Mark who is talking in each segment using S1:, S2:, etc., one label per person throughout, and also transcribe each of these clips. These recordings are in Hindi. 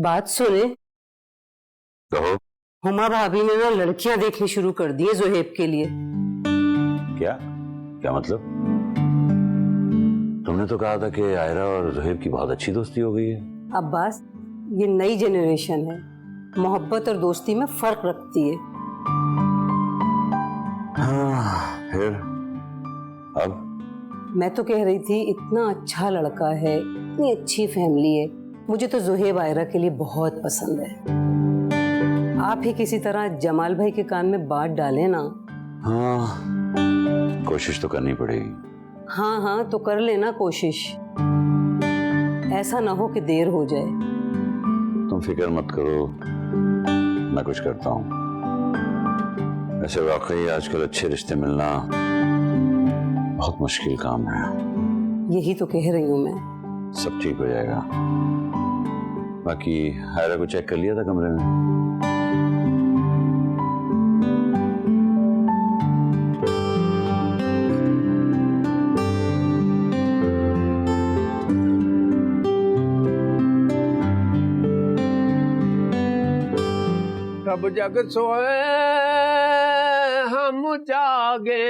S1: बात सुने।
S2: कहो।
S1: हुमा भाभी ने ना लड़कियां देखनी शुरू कर दी है जोहेब के लिए।
S2: क्या क्या मतलब? तुमने तो कहा था कि आयरा और जोहेब की बहुत अच्छी दोस्ती हो गई है।
S1: अब्बास, ये नई जनरेशन है, मोहब्बत और दोस्ती में फर्क रखती है।
S2: हाँ, फिर अब
S1: मैं तो कह रही थी, इतना अच्छा लड़का है, इतनी अच्छी फैमिली है, मुझे तो जोहेब आयरा के लिए बहुत पसंद है। आप ही किसी तरह जमाल भाई के कान में बात डालें ना।
S2: हाँ, कोशिश तो करनी पड़ेगी।
S1: हाँ हाँ तो कर लेना कोशिश, ऐसा ना हो कि देर हो जाए।
S2: तुम फिक्र मत करो, मैं कुछ करता हूँ। ऐसे वाकई आजकल अच्छे रिश्ते मिलना बहुत मुश्किल काम है।
S1: यही तो कह रही हूँ मैं।
S2: सब ठीक हो जाएगा। बाकी आयरा को चेक कर लिया था कमरे में?
S3: सब जग सोए हम जागे,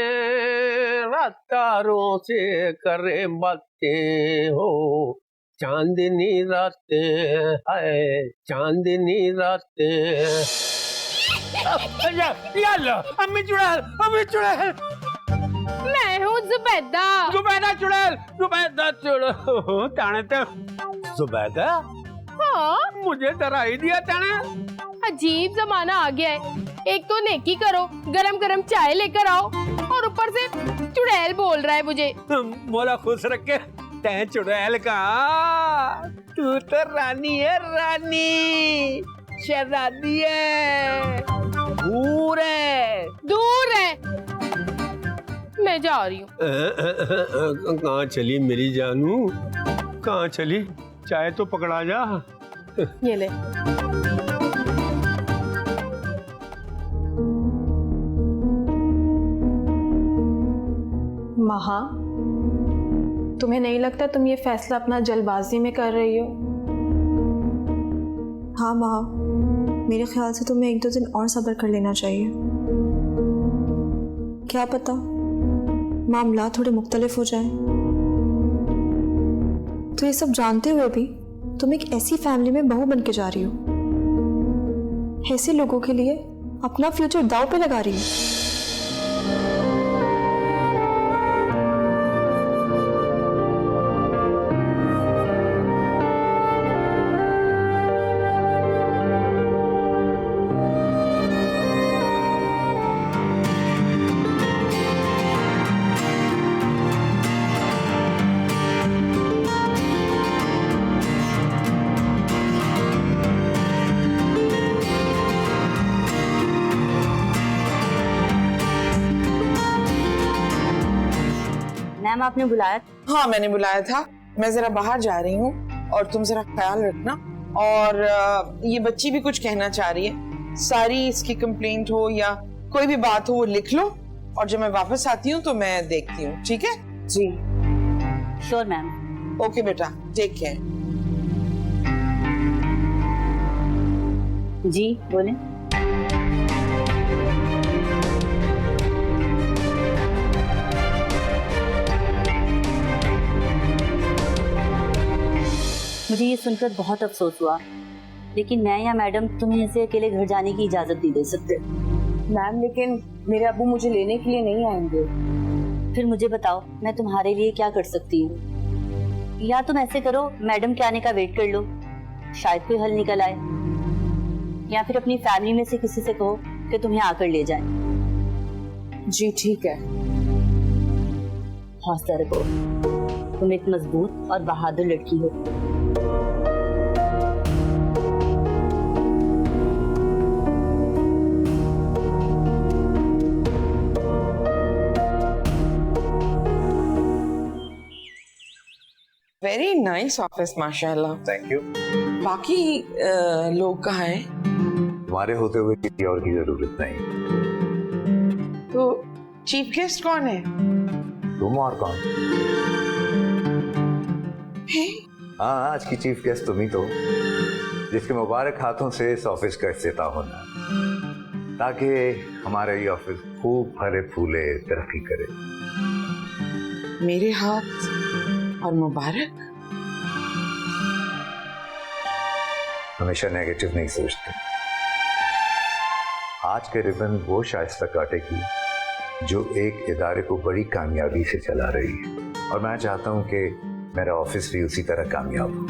S3: रातारों से करे बातें हो, चांदनी रातें है, चांदनी रातें। अम्मी चुड़ैल, अम्मी चुड़ैल।
S4: मैं हूँ जुबैदा।
S3: जुबैदा चुड़ैल, जुबैदा चुड़ैल। ताने तो जुबैदा?
S4: हाँ,
S3: मुझे डरा ही दिया ताने।
S4: अजीब जमाना आ गया है, एक तो नेकी करो, गरम गरम चाय लेकर आओ, और ऊपर से चुड़ैल बोल रहा है मुझे।
S3: मोला खुश रखे, तै चुड़ैल का, तू तो रानी है, रानी शहजादी है। दूर है,
S4: दूर है, मैं जा रही हूँ।
S3: कहाँ चली मेरी जानू, कहाँ चली? चाय तो पकड़ा जा।
S4: ये ले।
S5: महा, तुम्हें नहीं लगता तुम ये फैसला अपना जल्दबाजी में कर रही हो?
S6: हाँ महा, मेरे ख्याल से तुम्हें 1-2 दिन और सब्र कर लेना चाहिए। क्या पता मामला थोड़े मुख्तलिफ हो जाए। तो ये सब जानते हुए भी तुम एक ऐसी फैमिली में बहू बन के जा रही हो, ऐसे लोगों के लिए अपना फ्यूचर दांव पे लगा रही हो।
S7: मैम आपने बुलाया?
S8: हाँ मैंने बुलाया था, मैं जरा बाहर जा रही हूँ और तुम जरा ख्याल रखना। और ये बच्ची भी कुछ कहना चाह रही है, सारी इसकी कंप्लेंट हो या कोई भी बात हो वो लिख लो, और जब मैं वापस आती हूँ तो मैं देखती हूँ। ठीक है
S7: जी श्योर मैम।
S8: ओके बेटा, टेक केयर।
S7: जी बोलें। मुझे ये सुनकर बहुत अफसोस हुआ, लेकिन मैं या मैडम तुम्हें ऐसे अकेले घर जाने की इजाजत नहीं दे सकते।
S8: मैम लेकिन मेरे अब्बू मुझे लेने के लिए नहीं आएंगे।
S7: फिर मुझे बताओ मैं तुम्हारे लिए क्या कर सकती हूँ। या तुम ऐसे करो, मैडम के आने का वेट कर लो, शायद कोई हल निकल आए। या फिर अपनी फैमिली में से किसी से कहो कि तुम्हें आकर ले जाए।
S8: जी ठीक है।
S7: हौसला रखो, तुम एक मजबूत और बहादुर लड़की हो।
S8: वेरी नाइस ऑफिस माशाल्लाह।
S9: Thank you.
S8: बाकी लोग कहाँ हैं?
S9: तुम्हारे होते हुए किसी और की जरूरत नहीं।
S8: तो चीफ गेस्ट कौन है?
S9: तुम और कौन?
S8: है?
S9: हाँ आज की चीफ गेस्ट तुम ही तो। जिसके मुबारक हाथों से इस ऑफिस का इफ्तिताह होना है, ताकि हमारा ये ऑफिस खूब फले फूले तरक्की करे।
S8: मेरे हाथ और मुबारक।
S9: हमेशा नेगेटिव नहीं सोचते। आज के रिबन वो शाइस्ता काटेगी जो एक इदारे को बड़ी कामयाबी से चला रही है, और मैं चाहता हूं कि मेरा ऑफिस भी उसी तरह कामयाब हो।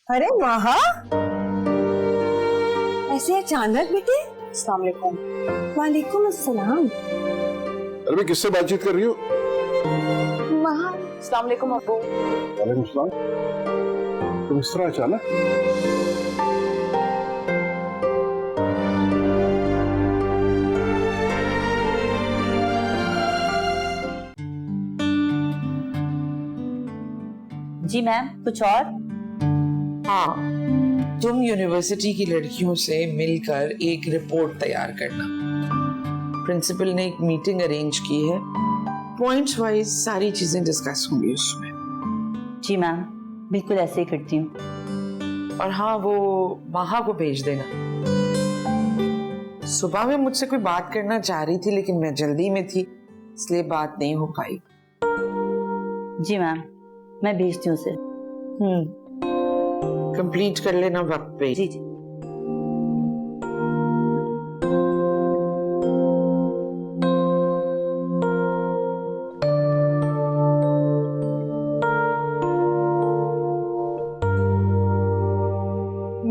S1: अरे महा, ऐसे अचानक बेटे?
S6: अस्सलाम वालेकुम।
S1: वालेकुम अस्सलाम।
S10: अरे मैं किससे बातचीत कर रही हूँ?
S6: महा, अस्सलाम वालेकुम अब्बू।
S10: वालेकुम सलाम। तुम इस तरह अचानक?
S7: जी मैम, कुछ और?
S8: हाँ, तुम यूनिवर्सिटी की लड़कियों से मिलकर एक रिपोर्ट तैयार करना। प्रिंसिपल ने एक मीटिंग अरेंज की है, पॉइंट्स वाइज सारी चीजें डिस्कस होंगी उसमें।
S7: जी मैम, बिल्कुल ऐसे ही करती हूँ।
S8: और हाँ, वो महा को भेज देना। सुबह में मुझसे कोई बात करना चाह रही थी, लेकिन मैं जल्दी में थी, इसलिए बात नहीं हो पाई।
S7: जी मैम, मैं भेजती हूँ उसे।
S8: कंप्लीट कर लेना वक्त पे।
S7: जी जी।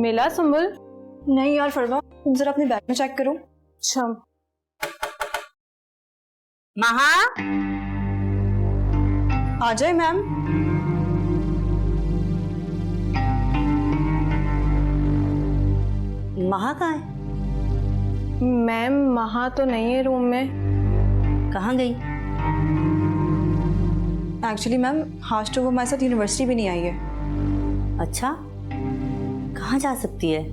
S5: मिला सुम्बुल?
S6: नहीं यार फरवा, तुम जरा अपने बैग में चेक करो।
S5: अच्छा।
S7: महा,
S6: आ जाए मैम।
S7: महा कहाँ है?
S5: मैम, महा तो नहीं है रूम में।
S7: कहाँ गई?
S6: एक्चुअली मैम, आज तो वो हमारे साथ यूनिवर्सिटी भी नहीं आई है।
S7: अच्छा, कहाँ जा सकती है?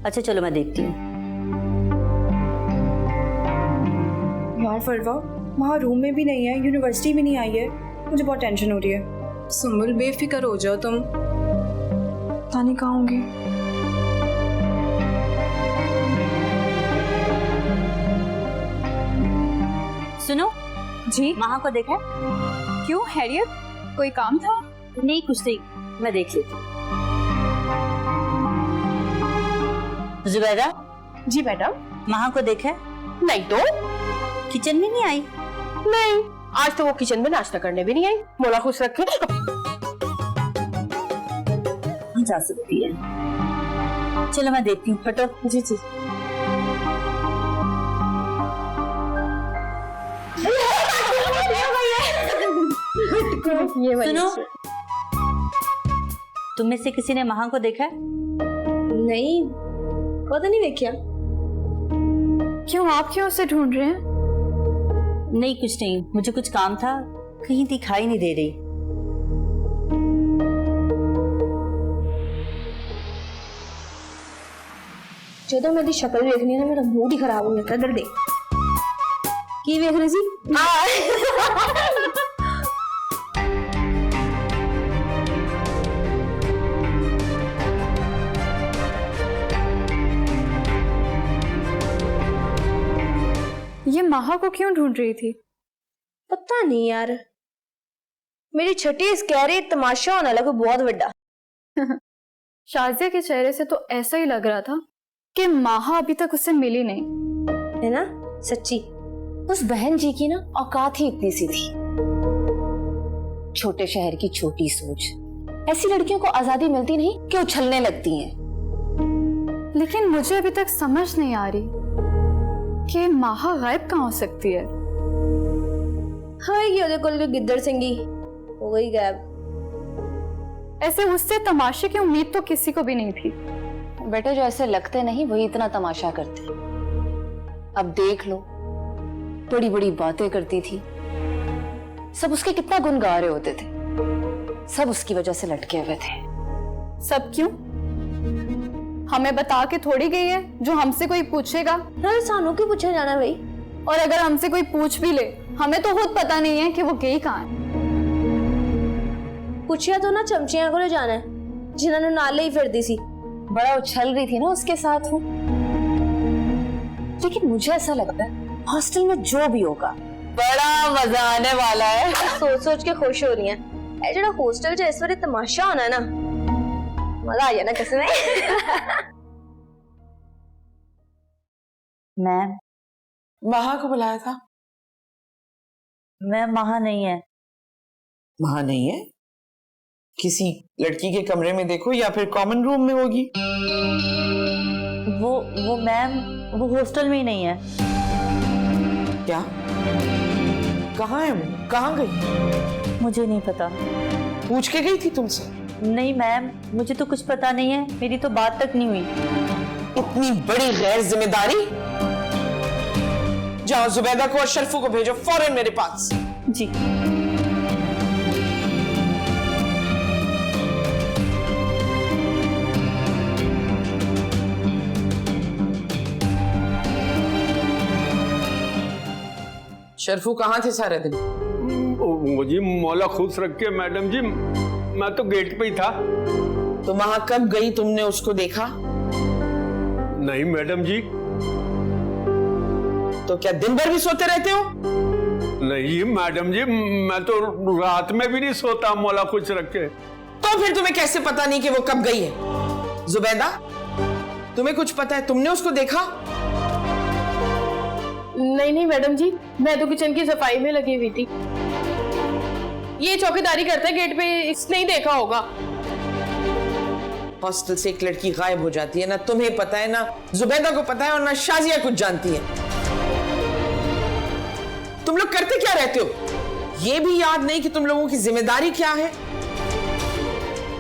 S7: अच्छा चलो, मैं देखती हूँ।
S6: यार फरवा, वहाँ रूम में भी नहीं है, यूनिवर्सिटी भी नहीं आई है, मुझे बहुत टेंशन हो रही है।
S5: सुम्बुल, बेफिक्र हो जाओ तुम।
S6: पता नहीं कहाँ होंगी।
S7: सुनो
S5: जी?
S7: महा को देखा?
S5: क्यों, हैरियत? कोई काम था?
S7: नहीं, कुछ नहीं, मैं देख लेती हूँ। जुबैदा।
S4: जी मैडम।
S7: महा को देखा?
S4: नहीं तो?
S7: किचन में नहीं आई?
S4: नहीं, आज तो वो किचन में नाश्ता करने भी नहीं आई। मोला खुश रखे।
S7: कहाँ जा सकती है? चलो मैं देखती हूँ, हटो।
S4: जी जी।
S7: सुनो, तुम में से किसी ने महा को देखा है?
S6: नहीं, पता नहीं देखिया।
S5: क्यों, आप क्यों उसे ढूंढ रहे हैं?
S7: नहीं, कुछ नहीं, मुझे कुछ काम था, कहीं दिखाई नहीं दे रही।
S6: ਜਦੋਂ ਮੇਰੀ ਸ਼ਕਲ ਵੇਖਣੀ ਹੈ ਨਾ, ਮੇਰਾ मूड ही खराब हो जाता है। इधर देख, की वेख रही सी?
S5: ये महा को क्यों ढूंढ रही थी?
S6: पता नहीं यार, मेरी छठी इस कह रही तमाशा होने लगा बहुत बड़ा।
S5: शाजिया के चेहरे से तो ऐसा ही लग रहा था कि महा अभी तक उससे मिली नहीं
S6: है ना। सच्ची उस बहन जी की ना औकात ही इतनी सी थी। छोटे शहर की छोटी सोच, ऐसी लड़कियों को आजादी मिलती नहीं कि उछलने लगती हैं।
S5: लेकिन मुझे अभी तक समझ नहीं आ रही कि महा गायब कहाँ हो सकती है।
S6: हाँ, ये ਉਹਦੇ ਕੋਲ गिद्दड़ सिंगी हो गई गायब।
S5: ऐसे उससे तमाशे की उम्मीद तो किसी को भी नहीं थी।
S11: बेटे जो ऐसे लगते नहीं वही इतना तमाशा करते। अब देख लो, बड़ी बड़ी बातें करती थी, सब उसके कितना गुण गा रहे होते थे, सब उसकी वजह से लटके हुए थे।
S5: सब क्यों? हमें बता के थोड़ी गई है जो हमसे कोई पूछेगा।
S12: सानू की पूछे जाना भाई।
S5: और अगर हमसे कोई पूछ भी ले, हमें तो खुद पता नहीं है कि वो गई कहाँ है।
S12: पूछिया तो ना चमचियां को जाना है जिन्होंने नाले ही फिर दी सी।
S11: बड़ा उछल रही थी ना उसके साथ वो। लेकिन मुझे ऐसा लगता है हॉस्टल में जो भी होगा बड़ा मजा आने वाला है।
S12: सोच सोच के खुश हो रही है। जो हॉस्टल च इस बार तमाशा होना है ना, मजा आ जाना कसम है।
S7: मैम,
S8: महा को बुलाया था?
S7: मैम महा नहीं है।
S8: महा नहीं है? किसी लड़की के कमरे में देखो या फिर कॉमन रूम में होगी।
S7: वो मैम वो हॉस्टल में ही नहीं है।
S8: क्या? कहाँ है वो? कहाँ गई?
S7: मुझे नहीं पता।
S8: पूछ के गई थी तुमसे?
S7: नहीं मैम, मुझे तो कुछ पता नहीं है, मेरी तो बात तक नहीं हुई।
S8: इतनी बड़ी गैर जिम्मेदारी। जाओ जुबैदा को और शर्फू को भेजो फौरन मेरे पास।
S7: जी।
S8: शर्फू कहाँ थे सारे दिन?
S3: मुझे मौला खुश रख के मैडम जी, मैं तो गेट पे ही था।
S8: तो वहां कब गई, तुमने उसको देखा?
S3: नहीं मैडम जी।
S8: तो क्या दिन भर भी सोते रहते हो?
S3: नहीं मैडम जी, मैं तो रात में भी नहीं सोता मौला खुश रख के।
S8: तो फिर तुम्हें कैसे पता नहीं कि वो कब गई है? जुबैदा, तुम्हें कुछ पता है? तुमने उसको देखा?
S4: नहीं मैडम जी, मैं तो किचन की सफाई में लगी हुई थी। ये चौकीदारी करता है गेट पे, इसने ही देखा होगा।
S8: हॉस्टल से एक लड़की गायब हो जाती है, ना तुम्हें पता है, ना जुबैदा को पता है, और ना शाजिया कुछ जानती है। तुम लोग करते क्या रहते हो? ये भी याद नहीं कि तुम लोगों की जिम्मेदारी क्या है?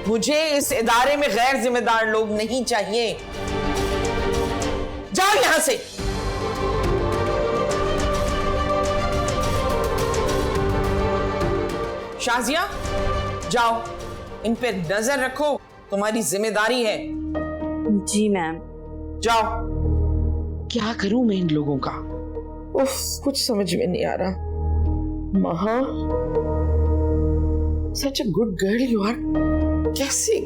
S8: मुझे इस इदारे में गैर जिम्मेदार लोग नहीं चाहिए। जाओ यहां से। शाजिया, जाओ, इन पे नजर रखो, तुम्हारी जिम्मेदारी है।
S7: जी मैम।
S8: जाओ। क्या करूं मैं इन लोगों का? उफ, कुछ समझ में नहीं आ रहा। महा, such a good girl you are. कैसे